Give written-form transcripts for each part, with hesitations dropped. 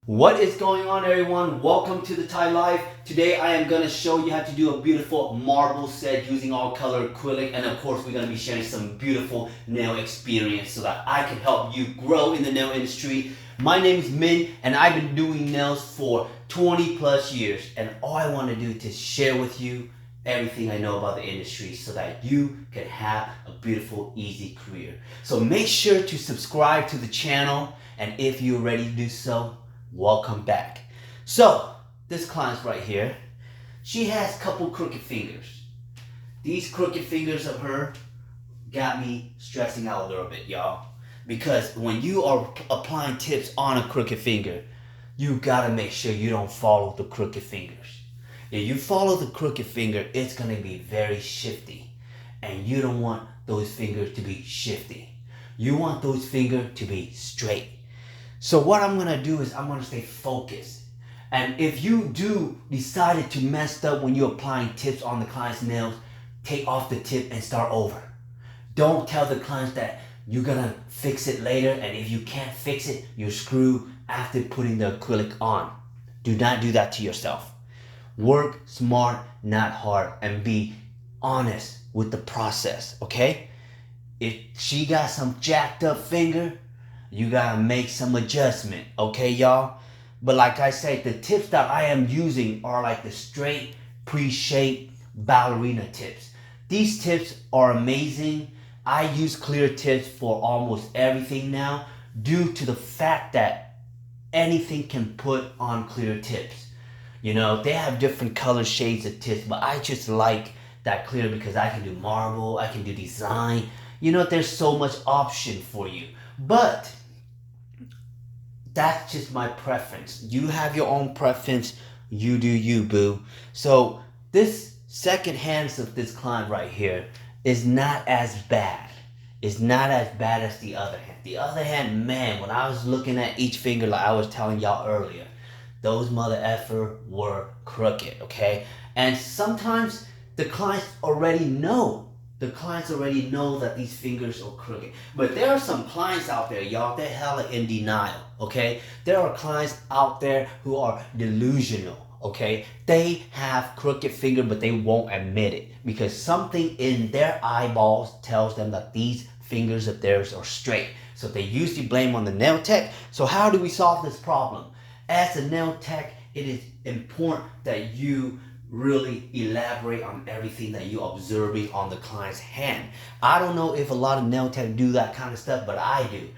What is going on, everyone? Welcome to the Thai Life. Today I am going to show you how to do a beautiful marble set using all color acrylic, and of course we're going to be sharing some beautiful nail experience so that I can help you grow in the nail industry. My name is Min and I've been doing nails for 20 plus years, and all I want to do is to share with you everything I know about the industry so that you can have a beautiful, easy career. So make sure to subscribe to the channel, and if you're ready to do so, welcome back. So this client right here, she has a couple crooked fingers. These crooked fingers of her got me stressing out a little bit, y'all. Because when you are applying tips on a crooked finger, you gotta make sure you don't follow the crooked fingers. If you follow the crooked finger, it's gonna be very shifty. And you don't want those fingers to be shifty. You want those fingers to be straight. So what I'm gonna do is I'm gonna stay focused. And if you do decide to mess up when you're applying tips on the client's nails, take off the tip and start over. Don't tell the clients that you're gonna fix it later, and if you can't fix it, you're screwed after putting the acrylic on. Do not do that to yourself. Work smart, not hard, and be honest with the process, okay? If she got some jacked up finger, you gotta make some adjustment, okay, y'all? But like I said, the tips that I am using are like the straight, pre-shaped ballerina tips. These tips are amazing. I use clear tips for almost everything now due to the fact that anything can put on clear tips. You know, they have different color shades of tips, but I just like that clear because I can do marble, I can do design. You know, there's so much option for you. But that's just my preference. You have your own preference. You do you, boo. So this second hand of this client right here is not as bad. It's not as bad as the other hand. The other hand, man, when I was looking at each finger like I was telling y'all earlier, those mother effer were crooked, okay? And sometimes the clients already know. The clients already know that these fingers are crooked. But there are some clients out there, y'all, they're hella in denial, okay? There are clients out there who are delusional, okay? They have crooked finger, but they won't admit it because something in their eyeballs tells them that these fingers of theirs are straight. So they usually blame on the nail tech. So how do we solve this problem? As a nail tech, it is important that you really elaborate on everything that you're observing on the client's hand. I don't know if a lot of nail tech do that kind of stuff, but I do.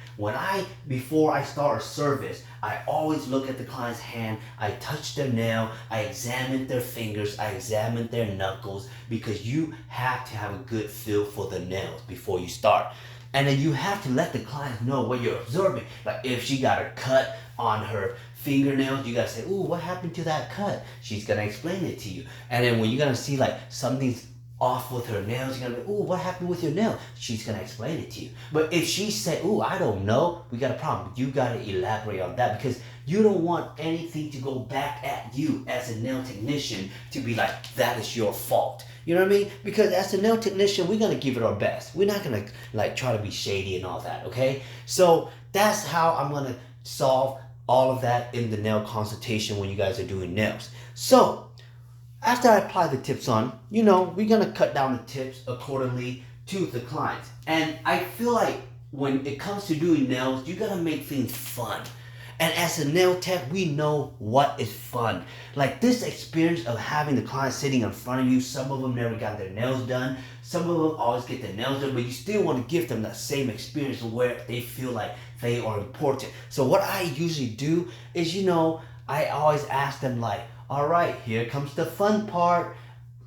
Before I start a service, I always look at the client's hand, I touch their nail, I examine their fingers, I examine their knuckles, because you have to have a good feel for the nails before you start. And then you have to let the client know what you're observing. Like if she got a cut on her fingernails, you gotta say, ooh, what happened to that cut? She's gonna explain it to you. And then when you're gonna see like something's off with her nails, you're gonna be, ooh, what happened with your nail? She's gonna explain it to you. But if she said, ooh, I don't know, we got a problem. You gotta elaborate on that because you don't want anything to go back at you as a nail technician to be like, that is your fault. You know what I mean? Because as a nail technician, we're gonna give it our best. We're not gonna like try to be shady and all that, okay? So that's how I'm gonna solve all of that in the nail consultation when you guys are doing nails. So after I apply the tips on, you know, we're gonna cut down the tips accordingly to the clients. And I feel like when it comes to doing nails, you gotta make things fun. And as a nail tech, we know what is fun. Like this experience of having the client sitting in front of you, some of them never got their nails done. Some of them always get their nails done, but you still want to give them that same experience where they feel like they are important. So what I usually do is, you know, I always ask them like, all right, here comes the fun part.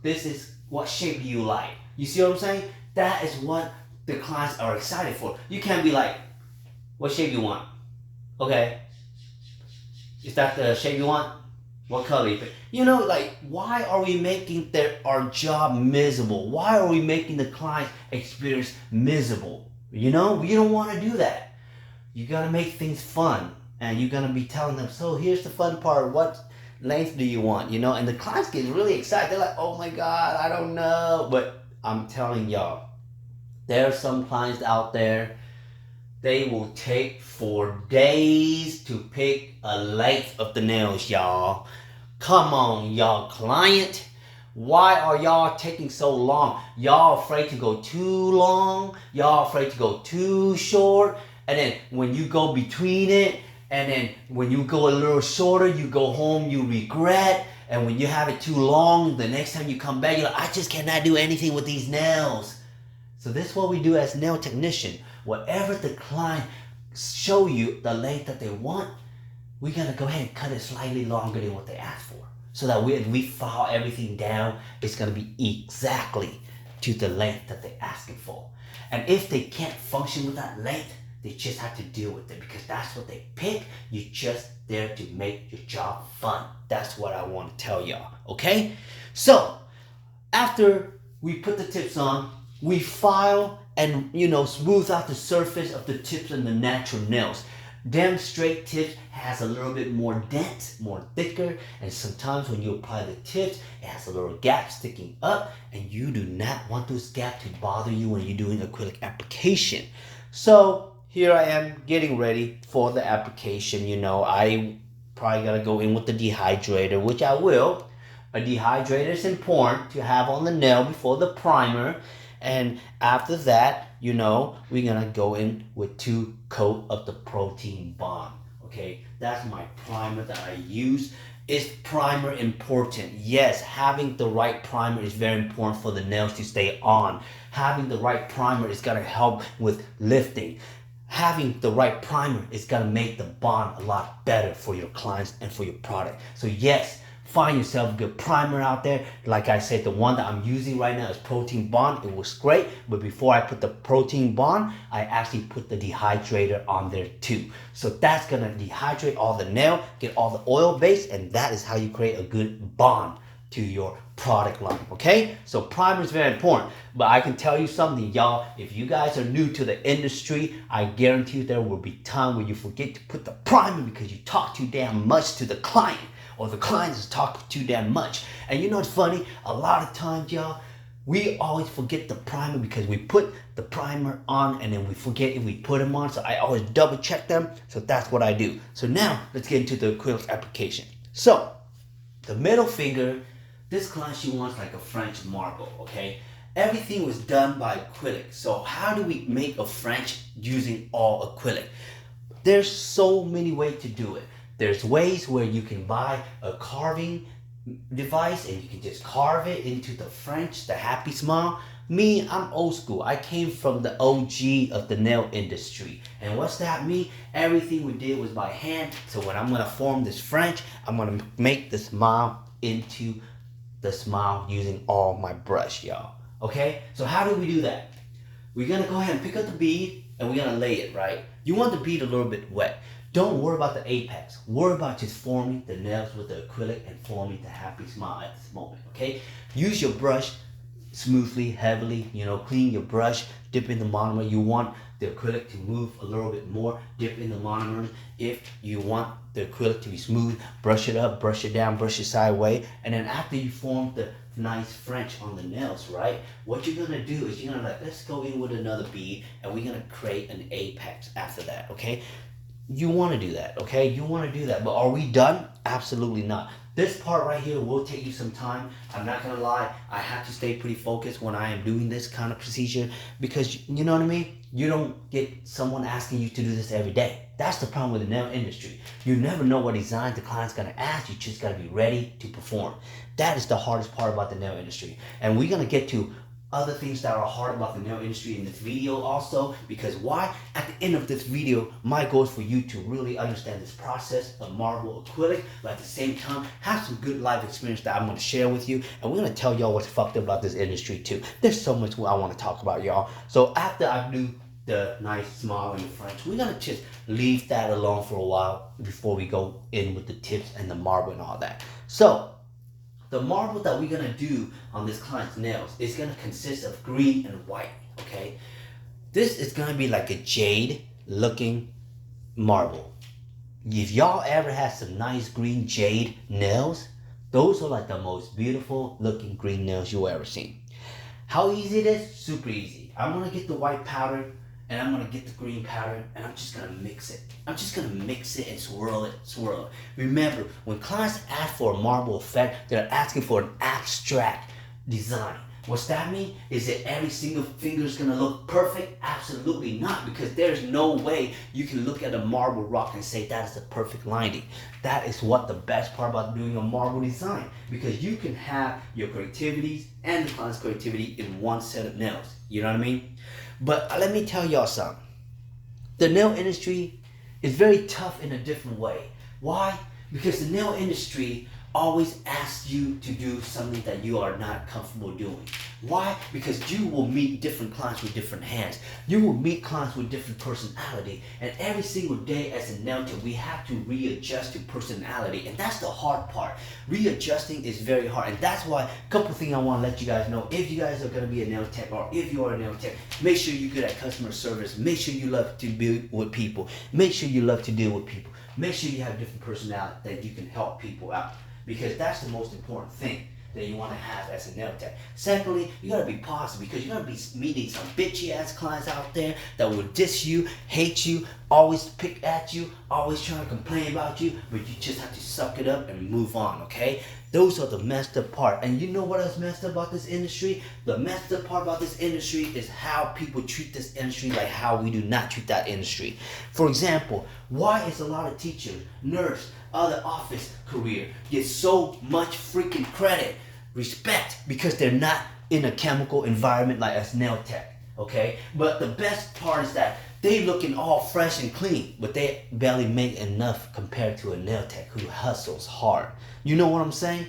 This is what shape do you like? You see what I'm saying? That is what the clients are excited for. You can't be like, what shape you want? Okay. Is that the shape you want? What color you pick? You know, like, why are we making our job miserable? Why are we making the client experience miserable? You know, we don't want to do that. You gotta make things fun, and you're gonna be telling them, so here's the fun part. What length do you want? You know, and the clients get really excited. They're like, oh my God, I don't know. But I'm telling y'all, there are some clients out there, they will take for days to pick a length of the nails, y'all. Come on, y'all client. Why are y'all taking so long? Y'all afraid to go too long? Y'all afraid to go too short? And then when you go between it, and then when you go a little shorter, you go home, you regret. And when you have it too long, the next time you come back, you're like, I just cannot do anything with these nails. So this is what we do as nail technician. Whatever the client show you the length that they want, we're gonna go ahead and cut it slightly longer than what they asked for. So that when we file everything down, it's gonna be exactly to the length that they're asking for. And if they can't function with that length, they just have to deal with it because that's what they pick. You're just there to make your job fun. That's what I want to tell y'all, okay? So, after we put the tips on, we file and, smooth out the surface of the tips and the natural nails. Them straight tips has a little bit more dent, more thicker, and sometimes when you apply the tips, it has a little gap sticking up, and you do not want those gaps to bother you when you're doing acrylic application. So here I am getting ready for the application. I probably gotta go in with the dehydrator, which I will. A dehydrator is important to have on the nail before the primer. And after that, we're gonna go in with 2 coat of the protein bond. Okay, that's my primer that I use. Is primer important? Yes, having the right primer is very important for the nails to stay on. Having the right primer is gonna help with lifting. Having the right primer is gonna make the bond a lot better for your clients and for your product. So yes, find yourself a good primer out there. Like I said, the one that I'm using right now is Protein Bond. It was great, but before I put the Protein Bond, I actually put the dehydrator on there too. So that's gonna dehydrate all the nail, get all the oil base, and that is how you create a good bond to your product line, okay? So primer is very important, but I can tell you something, y'all. If you guys are new to the industry, I guarantee you there will be time where you forget to put the primer because you talk too damn much to the client, or the client is talking too damn much. And you know what's funny? A lot of times, y'all, we always forget the primer because we put the primer on and then we forget if we put them on. So I always double check them. So that's what I do. So now let's get into the acrylic application. So the middle finger, this client, she wants like a French marble, okay? Everything was done by acrylic. So how do we make a French using all acrylic? There's so many ways to do it. There's ways where you can buy a carving device and you can just carve it into the French, the happy smile. Me, I'm old school. I came from the OG of the nail industry. And what's that mean? Everything we did was by hand. So when I'm gonna form this French, I'm gonna make the smile into the smile using all my brush, y'all. Okay? So how do we do that? We're gonna go ahead and pick up the bead and we're gonna lay it, right? You want the bead a little bit wet. Don't worry about the apex. Worry about just forming the nails with the acrylic and forming the happy smile at this moment, okay? Use your brush smoothly, heavily, clean your brush, dip in the monomer. You want the acrylic to move a little bit more, dip in the monomer. If you want the acrylic to be smooth, brush it up, brush it down, brush it sideways. And then after you form the nice French on the nails, right? What you're gonna do is you're gonna let's go in with another bead and we're gonna create an apex after that, okay? You want to do that, okay? You want to do that, but are we done? Absolutely not. This part right here will take you some time. I'm not gonna lie, I have to stay pretty focused when I am doing this kind of procedure because you know what I mean? You don't get someone asking you to do this every day. That's the problem with the nail industry. You never know what design the client's gonna ask. You just gotta be ready to perform. That is the hardest part about the nail industry. And we're gonna get to other things that are hard about the nail industry in this video also, because why? At the end of this video, my goal is for you to really understand this process of marble acrylic, but at the same time, have some good life experience that I'm going to share with you, and we're going to tell y'all what's fucked up about this industry too. There's so much I want to talk about, y'all. So after I do the nice smile in the French, we're going to just leave that alone for a while before we go in with the tips and the marble and all that. So the marble that we're gonna do on this client's nails is gonna consist of green and white, okay? This is gonna be like a jade looking marble. If y'all ever had some nice green jade nails, those are like the most beautiful looking green nails you'll ever seen. How easy it is? Super easy. I'm gonna get the white powder and I'm gonna get the green powder and I'm just gonna mix it. I'm just gonna mix it and swirl it, swirl it. Remember, when clients ask for a marble effect, they're asking for an abstract design. What's that mean? Is that every single finger is gonna look perfect? Absolutely not, because there's no way you can look at a marble rock and say that is a perfect lining. That is what the best part about doing a marble design, because you can have your creativity and the client's creativity in one set of nails. You know what I mean? But let me tell y'all something. The nail industry is very tough in a different way. Why? Because the nail industry always asks you to do something that you are not comfortable doing. Why? Because you will meet different clients with different hands. You will meet clients with different personality. And every single day as a nail tech, we have to readjust to personality. And that's the hard part. Readjusting is very hard. And that's why a couple things I want to let you guys know. If you guys are going to be a nail tech, or if you are a nail tech, make sure you're good at customer service. Make sure you love to be with people. Make sure you love to deal with people. Make sure you have different personality that you can help people out. Because that's the most important thing that you want to have as a nail tech. Secondly, you gotta be positive, because you're gonna be meeting some bitchy ass clients out there that will diss you, hate you, always pick at you, always trying to complain about you, but you just have to suck it up and move on, okay? Those are the messed up part. And you know what else messed up about this industry? The messed up part about this industry is how people treat this industry like how we do not treat that industry. For example, why is a lot of teachers, nurse, other office career get so much freaking credit, respect, because they're not in a chemical environment like a nail tech, okay? But the best part is that they looking all fresh and clean, but they barely make enough compared to a nail tech who hustles hard. You know what I'm saying?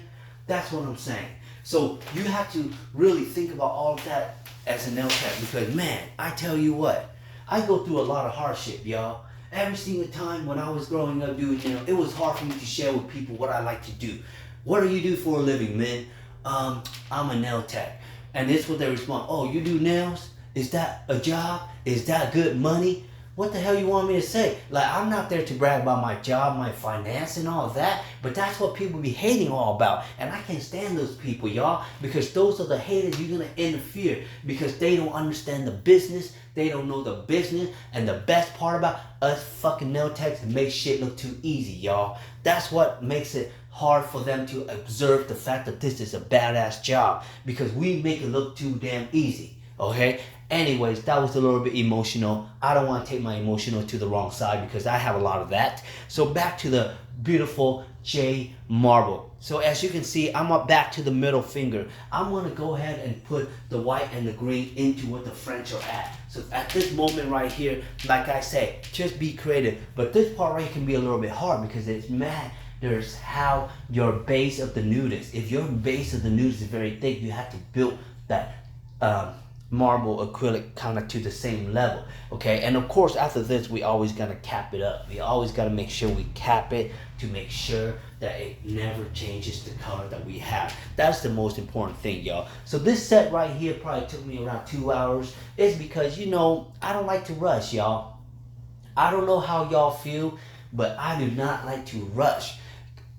That's what I'm saying. So you have to really think about all of that as a nail tech, because man, I tell you what, I go through a lot of hardship, y'all. Every single time when I was growing up doing nails, it was hard for me to share with people what I like to do. What do you do for a living, man? I'm a nail tech. And this is what they respond. Oh, you do nails? Is that a job? Is that good money? What the hell you want me to say? Like, I'm not there to brag about my job, my finance and all of that, but that's what people be hating all about. And I can't stand those people, y'all, because those are the haters you're gonna interfere, because they don't understand the business, they don't know the business, and the best part about us fucking nail techs make shit look too easy, y'all. That's what makes it hard for them to observe the fact that this is a badass job, because we make it look too damn easy, okay? Anyways, that was a little bit emotional. I don't want to take my emotional to the wrong side, because I have a lot of that. So back to the beautiful Jade marble. So as you can see, I'm up back to the middle finger. I'm going to go ahead and put the white and the green into what the French are at. So at this moment right here, like I say, just be creative. But this part right here can be a little bit hard, because it's matters how your base of the nude is. If your base of the nude is very thick, you have to build that marble acrylic kind of to the same level, okay? And of course, after this, we always gotta cap it up. We always gotta make sure we cap it to make sure that it never changes the color that we have. That's the most important thing, y'all. So this set right here probably took me around 2 hours. It's because, you know, I don't like to rush, y'all. I don't know how y'all feel, but I do not like to rush.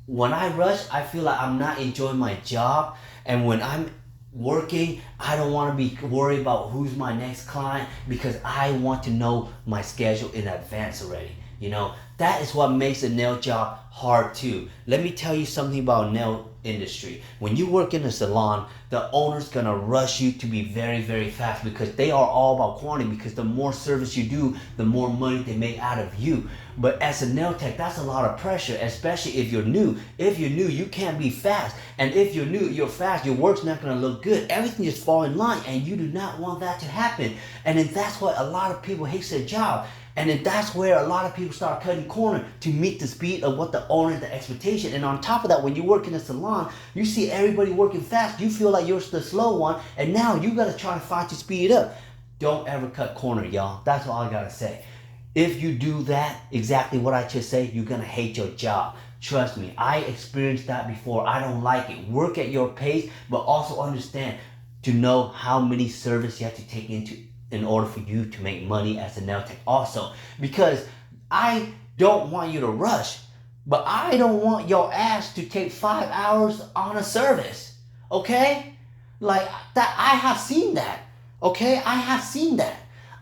When I rush, I feel like I'm not enjoying my job. And when I'm working, I don't want to be worried about who's my next client, because I want to know my schedule in advance already. You know, that is what makes a nail job hard too. Let me tell you something about nail industry. When you work in a salon, the owner's gonna rush you to be very, very fast, because they are all about quantity, because the more service you do, the more money they make out of you. But as a nail tech, that's a lot of pressure, especially if you're new. If you're new, you can't be fast. And if you're new, you're fast, your work's not gonna look good. Everything just fall in line, and you do not want that to happen. And then that's what a lot of people hate their job. And then that's where a lot of people start cutting corner to meet the speed of what the owner, the expectation. And on top of that, when you work in a salon, you see everybody working fast. You feel like you're the slow one, and now you gotta try to fight to speed it up. Don't ever cut corner, y'all. That's all I gotta say. If you do that, exactly what I just said, you're gonna hate your job. Trust me, I experienced that before. I don't like it. Work at your pace, but also understand to know how many service you have to take into in order for you to make money as a nail tech also. Because I don't want you to rush, but I don't want your ass to take 5 hours on a service, okay? Like that, I have seen that, okay? I have seen that.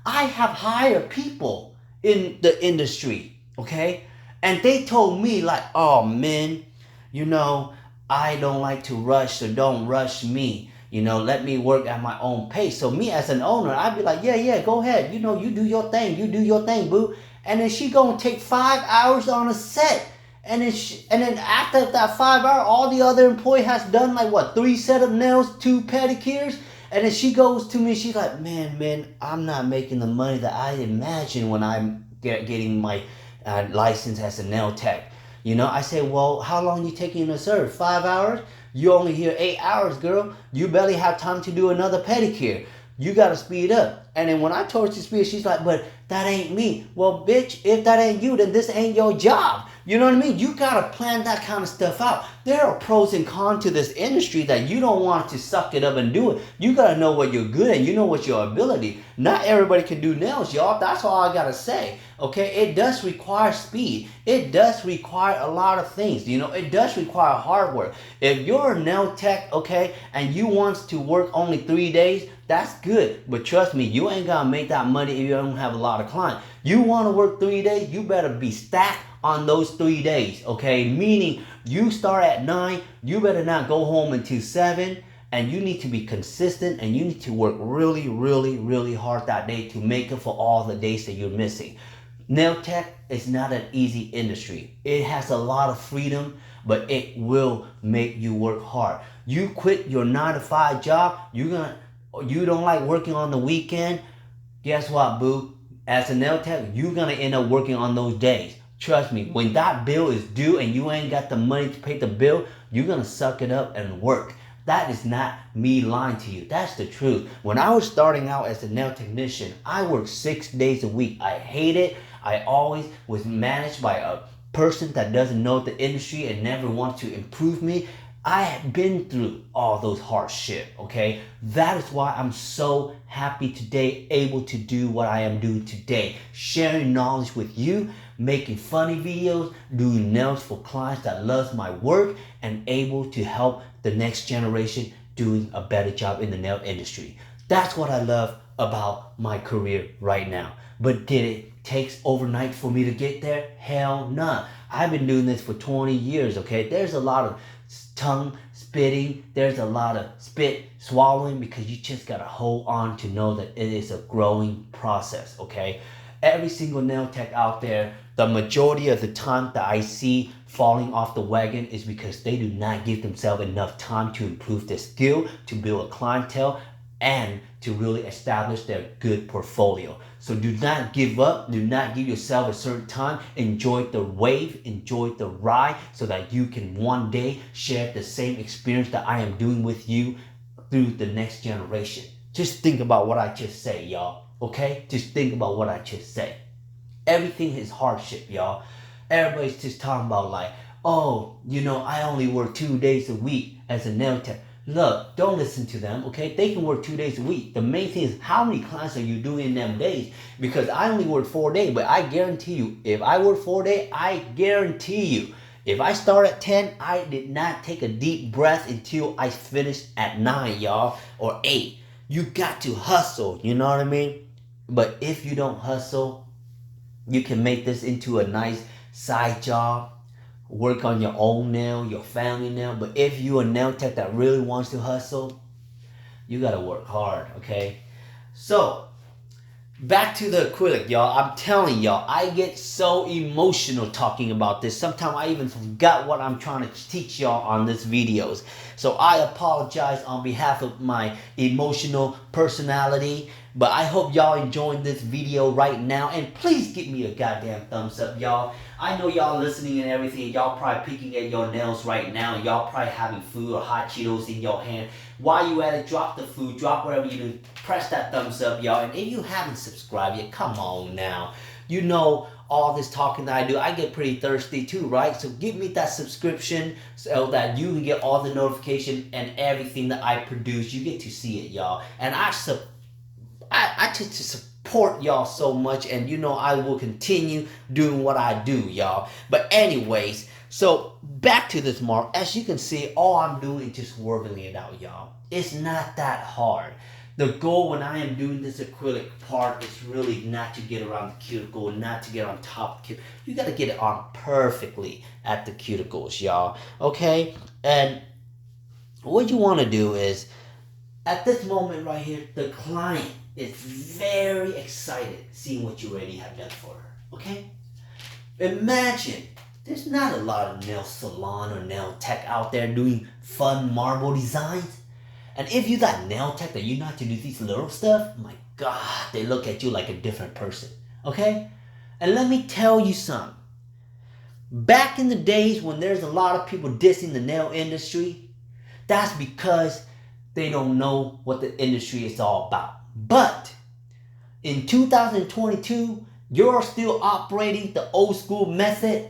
I have hired people in the industry, okay? And they told me like, oh man, you know, I don't like to rush, so don't rush me. You know, let me work at my own pace. So me as an owner, I'd be like, yeah, go ahead. You know, you do your thing, boo. And then she gonna take 5 hours on a set. And then after that 5 hour, all the other employee has done like what, 3 set of nails, 2 pedicures. And then she goes to me, she's like, man, I'm not making the money that I imagined when I'm getting my license as a nail tech. You know, I say, well, how long you taking to serve? 5 hours? You only here 8 hours, girl. You barely have time to do another pedicure. You gotta speed up. And then when I told her to speed, she's like, but that ain't me. Well, bitch, if that ain't you, then this ain't your job. You know what I mean? You gotta plan that kind of stuff out. There are pros and cons to this industry that you don't want to suck it up and do it. You gotta know what you're good at. You know what's your ability. Not everybody can do nails, y'all. That's all I gotta say. Okay, it does require speed. It does require a lot of things. You know, it does require hard work. If you're a nail tech, okay, and you want to work only 3 days, that's good. But trust me, you ain't gonna make that money if you don't have a lot of clients. You want to work 3 days, you better be stacked on those 3 days, okay? Meaning you start at 9, you better not go home until 7, and you need to be consistent and you need to work really, really, really hard that day to make up for all the days that you're missing. Nail tech is not an easy industry. It has a lot of freedom, but it will make you work hard. You quit your 9 to 5 job, you don't like working on the weekend. Guess what, boo? As a nail tech, you're gonna end up working on those days. Trust me, when that bill is due and you ain't got the money to pay the bill, you're gonna suck it up and work. That is not me lying to you. That's the truth. When I was starting out as a nail technician, I worked 6 days a week. I hate it. I always was managed by a person that doesn't know the industry and never wants to improve me. I have been through all those hardship, okay? That is why I'm so happy today, able to do what I am doing today. Sharing knowledge with you, making funny videos, doing nails for clients that loves my work, and able to help the next generation doing a better job in the nail industry. That's what I love about my career right now. But did it take overnight for me to get there? Hell nah. I've been doing this for 20 years, okay? There's a lot of tongue spitting, there's a lot of spit swallowing, because you just gotta hold on to know that it is a growing process, okay? Every single nail tech out there, the majority of the time that I see falling off the wagon is because they do not give themselves enough time to improve their skill, to build a clientele, and to really establish their good portfolio. So do not give up. Do not give yourself a certain time. Enjoy the wave. Enjoy the ride so that you can one day share the same experience that I am doing with you through the next generation. Just think about what I just say, y'all. Okay? Just think about what I just said. Everything is hardship, y'all. Everybody's just talking about like, oh, you know, I only work 2 days a week as a nail tech. Look, don't listen to them, okay? They can work 2 days a week. The main thing is how many clients are you doing in them days? Because I only work 4 days, but I guarantee you, if I work 4 days, I guarantee you, if I start at 10, I did not take a deep breath until I finished at 9, y'all, or 8. You got to hustle, you know what I mean? But if you don't hustle, you can make this into a nice side job. Work on your own nail, your family nail. But if you're a nail tech that really wants to hustle, you gotta work hard, okay? So, back to the acrylic, y'all. I'm telling y'all, I get so emotional talking about this. Sometimes I even forgot what I'm trying to teach y'all on this videos. So I apologize on behalf of my emotional personality. But I hope y'all enjoying this video right now. And please give me a goddamn thumbs up, y'all. I know y'all listening and everything. Y'all probably picking at your nails right now. Y'all probably having food or hot Cheetos in your hand. While you at it, drop the food, drop whatever you do. Press that thumbs up, y'all. And if you haven't subscribed yet, come on now. You know all this talking that I do, I get pretty thirsty too, right? So give me that subscription so that you can get all the notification and everything that I produce. You get to see it, y'all. And I just support y'all so much, and you know I will continue doing what I do, y'all. But anyways, so back to this mark. As you can see, all I'm doing is just working it out, y'all. It's not that hard. The goal when I am doing this acrylic part is really not to get around the cuticle, not to get on top of the cuticle. You got to get it on perfectly at the cuticles, y'all. Okay? And what you want to do is, at this moment right here, the client is very excited seeing what you already have done for her. Okay? Imagine, there's not a lot of nail salon or nail tech out there doing fun marble designs. And if you got nail tech that you know how to do these little stuff, my God, they look at you like a different person. Okay? And let me tell you something. Back in the days when there's a lot of people dissing the nail industry, that's because they don't know what the industry is all about. But in 2022, you're still operating the old school method,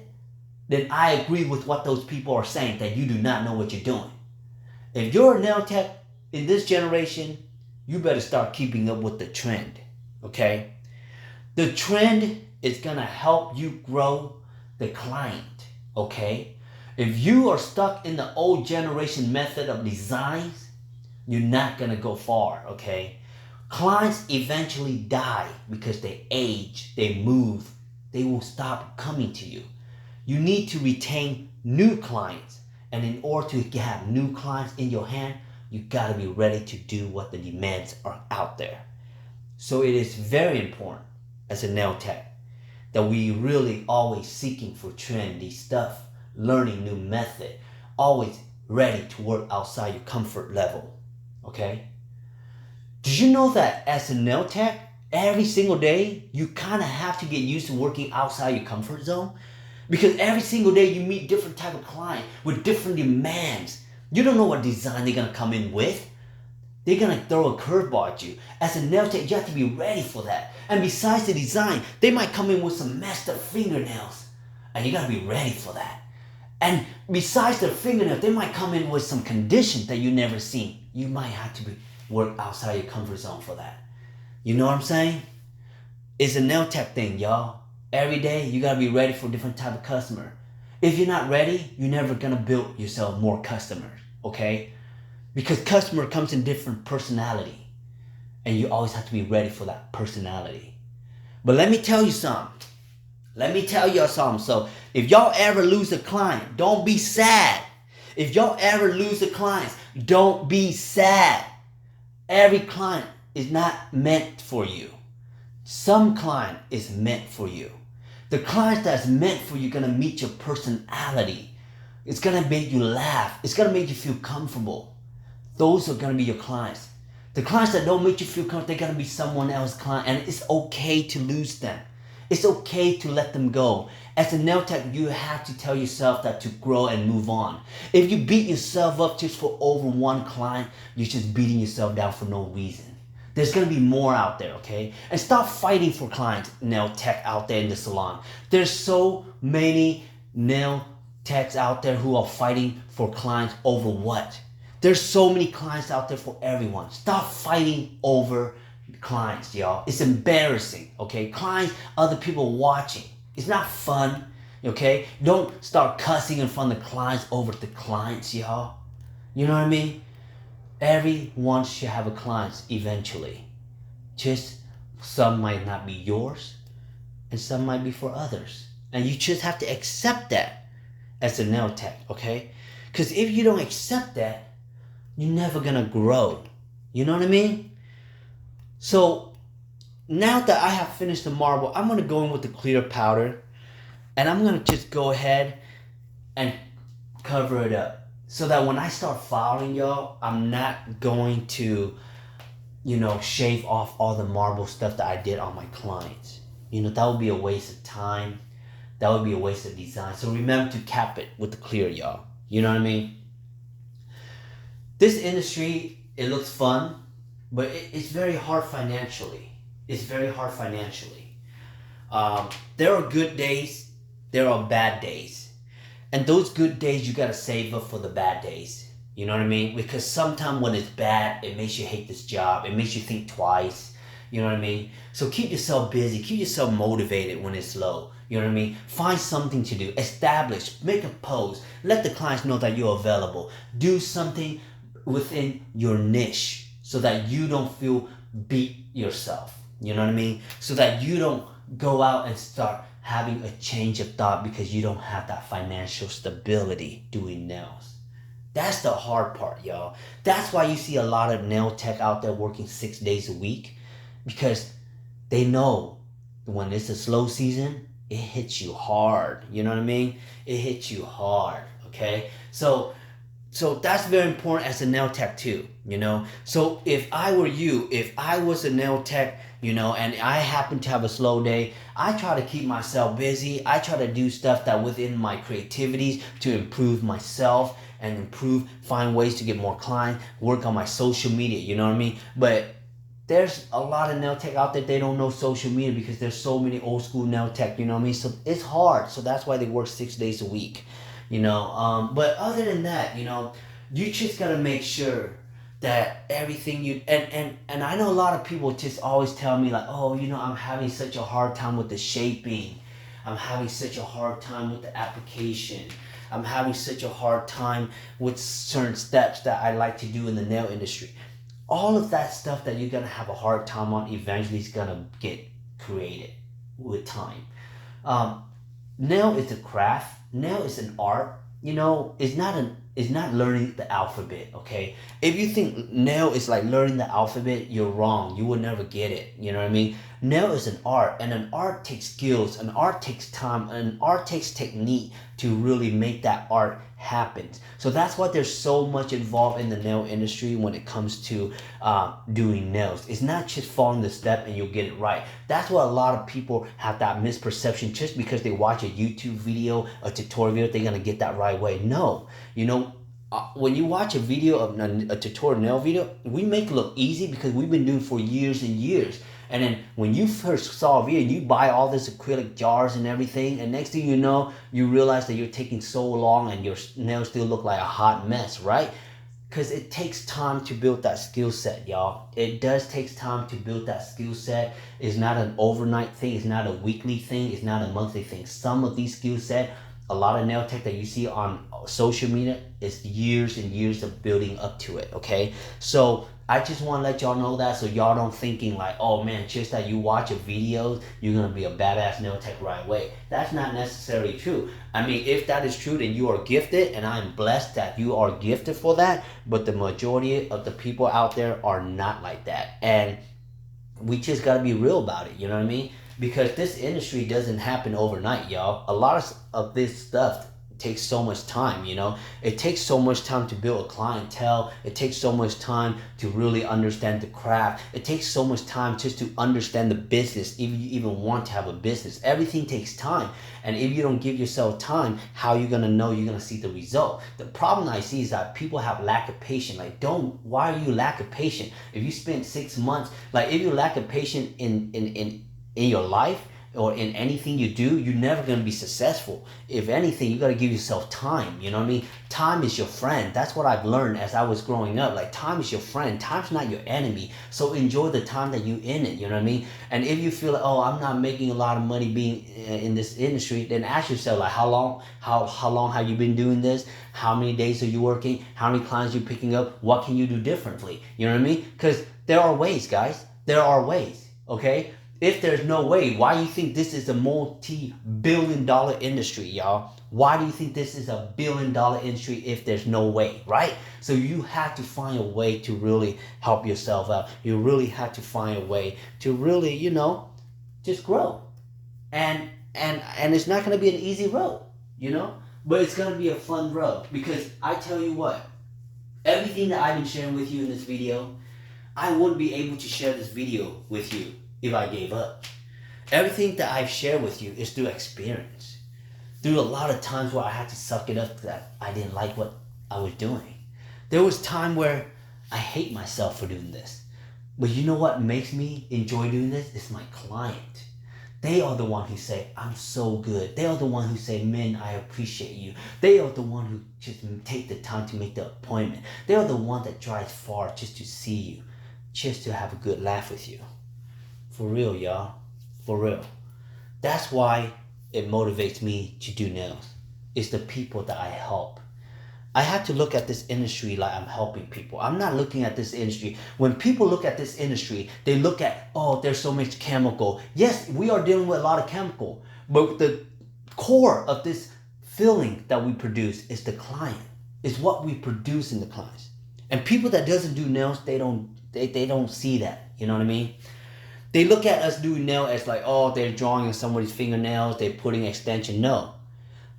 then I agree with what those people are saying, that you do not know what you're doing. If you're a nail tech in this generation, you better start keeping up with the trend, okay? The trend is gonna help you grow the client, okay? If you are stuck in the old generation method of designs, you're not gonna go far, okay? Clients eventually die because they age, they move, they will stop coming to you. You need to retain new clients. And in order to have new clients in your hand, you gotta be ready to do what the demands are out there. So it is very important as a nail tech that we really always seeking for trendy stuff, learning new method, always ready to work outside your comfort level, okay? Did you know that as a nail tech, every single day, you kind of have to get used to working outside your comfort zone? Because every single day you meet different type of client with different demands. You don't know what design they're gonna come in with. They're gonna throw a curveball at you. As a nail tech, you have to be ready for that. And besides the design, they might come in with some messed up fingernails. And you gotta be ready for that. And besides the fingernails, they might come in with some conditions that you never seen. You might have to work outside your comfort zone for that. You know what I'm saying? It's a nail tech thing, y'all. Every day, you gotta be ready for a different type of customer. If you're not ready, you're never gonna build yourself more customers, okay? Because customer comes in different personality. And you always have to be ready for that personality. But let me tell you something. Let me tell y'all something. So if y'all ever lose a client, don't be sad. If y'all ever lose a client, don't be sad. Every client is not meant for you. Some client is meant for you. The client that's meant for you gonna meet your personality. It's gonna make you laugh. It's gonna make you feel comfortable. Those are gonna be your clients. The clients that don't make you feel comfortable, they're gonna be someone else's client, and it's okay to lose them. It's okay to let them go. As a nail tech, you have to tell yourself that to grow and move on. If you beat yourself up just for over one client, you're just beating yourself down for no reason. There's gonna be more out there, okay? And stop fighting for clients, nail tech out there in the salon. There's so many nail techs out there who are fighting for clients over what? There's so many clients out there for everyone. Stop fighting over clients, y'all. It's embarrassing, okay? Clients, other people watching. It's not fun, okay? Don't start cussing in front of the clients over the clients, y'all. You know what I mean? Everyone should have a client eventually. Just some might not be yours, and some might be for others. And you just have to accept that as a nail tech, okay? Because if you don't accept that, you're never gonna grow. You know what I mean? So now that I have finished the marble, I'm gonna go in with the clear powder, and I'm gonna just go ahead and cover it up. So that when I start filing, y'all, I'm not going to, shave off all the marble stuff that I did on my clients. That would be a waste of time. That would be a waste of design. So remember to cap it with the clear, y'all. You know what I mean? This industry, it looks fun, but it's very hard financially. It's very hard financially. There are good days. There are bad days. And those good days, you gotta save up for the bad days. You know what I mean? Because sometimes when it's bad, it makes you hate this job. It makes you think twice. You know what I mean? So keep yourself busy. Keep yourself motivated when it's low. You know what I mean? Find something to do. Establish. Make a post. Let the clients know that you're available. Do something within your niche so that you don't feel beat yourself. You know what I mean? So that you don't go out and start having a change of thought because you don't have that financial stability doing nails. That's the hard part, y'all. That's why you see a lot of nail tech out there working 6 days a week, because they know when it's a slow season, it hits you hard. You know what I mean? It hits you hard. Okay? So that's very important as a nail tech too, you know? So if I were you, if I was a nail tech, you know, and I happen to have a slow day, I try to keep myself busy. I try to do stuff that within my creativities to improve myself and find ways to get more clients, work on my social media, you know what I mean? But there's a lot of nail tech out there, they don't know social media because there's so many old school nail tech, you know what I mean? So it's hard. So that's why they work 6 days a week, you know? But other than that, you know, you just gotta make sure that everything you, and I know a lot of people just always tell me like, oh, you know, I'm having such a hard time with the shaping. I'm having such a hard time with the application. I'm having such a hard time with certain steps that I like to do in the nail industry. All of that stuff that you're gonna have a hard time on eventually is gonna get created with time. Um, Nail is a craft. Nail is an art. You know, it's not learning the alphabet. Okay, if you think nail is like learning the alphabet, you're wrong. You will never get it. You know what I mean? Nail is an art, and an art takes skills. An art takes time. An art takes technique to really make that art happen. So that's why there's so much involved in the nail industry when it comes to doing nails. It's not just following the step and you'll get it right. That's why a lot of people have that misperception just because they watch a YouTube video, a tutorial video, they're gonna get that right way. No, you know, when you watch a video of a tutorial nail video, we make it look easy because we've been doing it for years and years. And then when you first saw a video, you buy all this acrylic jars and everything, and next thing you know, you realize that you're taking so long and your nails still look like a hot mess, right? Because it takes time to build that skill set, y'all. It does take time to build that skill set. It's not an overnight thing. It's not a weekly thing. It's not a monthly thing. Some of these skill set, a lot of nail tech that you see on social media, is years and years of building up to it, okay? So I just want to let y'all know that so y'all don't thinking like, oh man, just that you watch a video, you're going to be a badass nail tech right away. That's not necessarily true. I mean, if that is true, then you are gifted, and I'm blessed that you are gifted for that. But the majority of the people out there are not like that. And we just got to be real about it, you know what I mean? Because this industry doesn't happen overnight, y'all. A lot of this stuff takes so much time, you know. It takes so much time to build a clientele. It takes so much time to really understand the craft. It takes so much time just to understand the business, if you even want to have a business. Everything takes time. And if you don't give yourself time, how are you gonna know you're gonna see the result? The problem I see is that people have lack of patience. Like, why are you lack of patience? If you spend 6 months, like if you lack of patience in your life, or in anything you do, you're never going to be successful. If anything, you got to give yourself time. You know what I mean? Time is your friend. That's what I've learned as I was growing up. Like, time is your friend. Time's not your enemy. So enjoy the time that you in it. You know what I mean? And if you feel like, oh, I'm not making a lot of money being in this industry, then ask yourself, like, how long have you been doing this? How many days are you working? How many clients are you picking up? What can you do differently? You know what I mean? Because there are ways, guys. There are ways. Okay? If there's no way, why do you think this is a multi-billion-dollar industry, y'all? Why do you think this is a billion-dollar industry if there's no way, right? So you have to find a way to really help yourself out. You really have to find a way to really, you know, just grow. And it's not going to be an easy road, you know? But it's going to be a fun road, because I tell you what, everything that I've been sharing with you in this video, I wouldn't be able to share this video with you if I gave up. Everything that I've shared with you is through experience. Through a lot of times where I had to suck it up that I didn't like what I was doing. There was time where I hate myself for doing this. But you know what makes me enjoy doing this? It's my client. They are the one who say, I'm so good. They are the one who say, man, I appreciate you. They are the one who just take the time to make the appointment. They are the one that drives far just to see you, just to have a good laugh with you. For real, y'all. For real. That's why it motivates me to do nails. It's the people that I help. I have to look at this industry like I'm helping people. I'm not looking at this industry. When people look at this industry, they look at, oh, there's so much chemical. Yes, we are dealing with a lot of chemical, but the core of this feeling that we produce is the client. It's what we produce in the clients. And people that doesn't do nails, they don't see that. You know what I mean? They look at us doing nail as like, oh, they're drawing on somebody's fingernails, they're putting extension. No.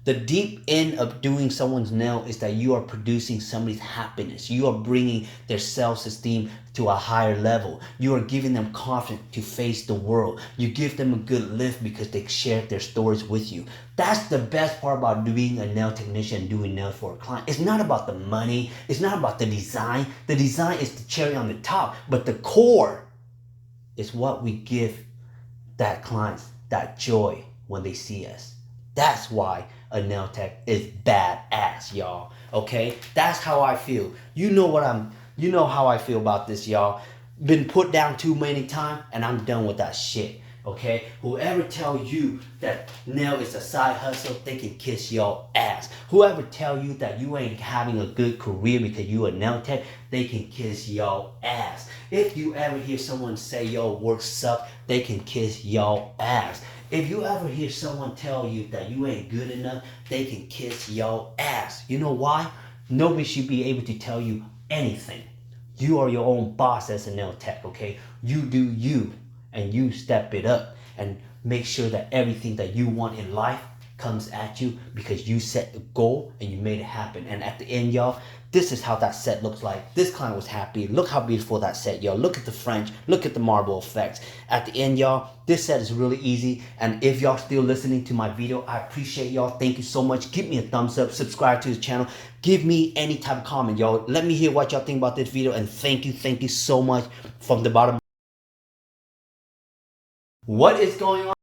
The deep end of doing someone's nail is that you are producing somebody's happiness. You are bringing their self-esteem to a higher level. You are giving them confidence to face the world. You give them a good lift because they shared their stories with you. That's the best part about being a nail technician, doing nails for a client. It's not about the money. It's not about the design. The design is the cherry on the top, but the core is what we give that clients, that joy when they see us. That's why a nail tech is badass, y'all. Okay? That's how I feel. You know how I feel about this, y'all. Been put down too many times, and I'm done with that shit. Okay? Whoever tell you that nail is a side hustle, they can kiss your ass. Whoever tell you that you ain't having a good career because you a nail tech, they can kiss your ass. If you ever hear someone say your work sucks, they can kiss your ass. If you ever hear someone tell you that you ain't good enough, they can kiss your ass. You know why? Nobody should be able to tell you anything. You are your own boss as a nail tech, okay? You do you, and you step it up and make sure that everything that you want in life comes at you because you set the goal and you made it happen. And at the end, y'all, this is how that set looks like. This client was happy. Look how beautiful that set, y'all. Look at the French. Look at the marble effects. At the end, y'all, this set is really easy. And if y'all still listening to my video, I appreciate y'all. Thank you so much. Give me a thumbs up. Subscribe to the channel. Give me any type of comment, y'all. Let me hear what y'all think about this video. And thank you so much from the bottom. What is going on?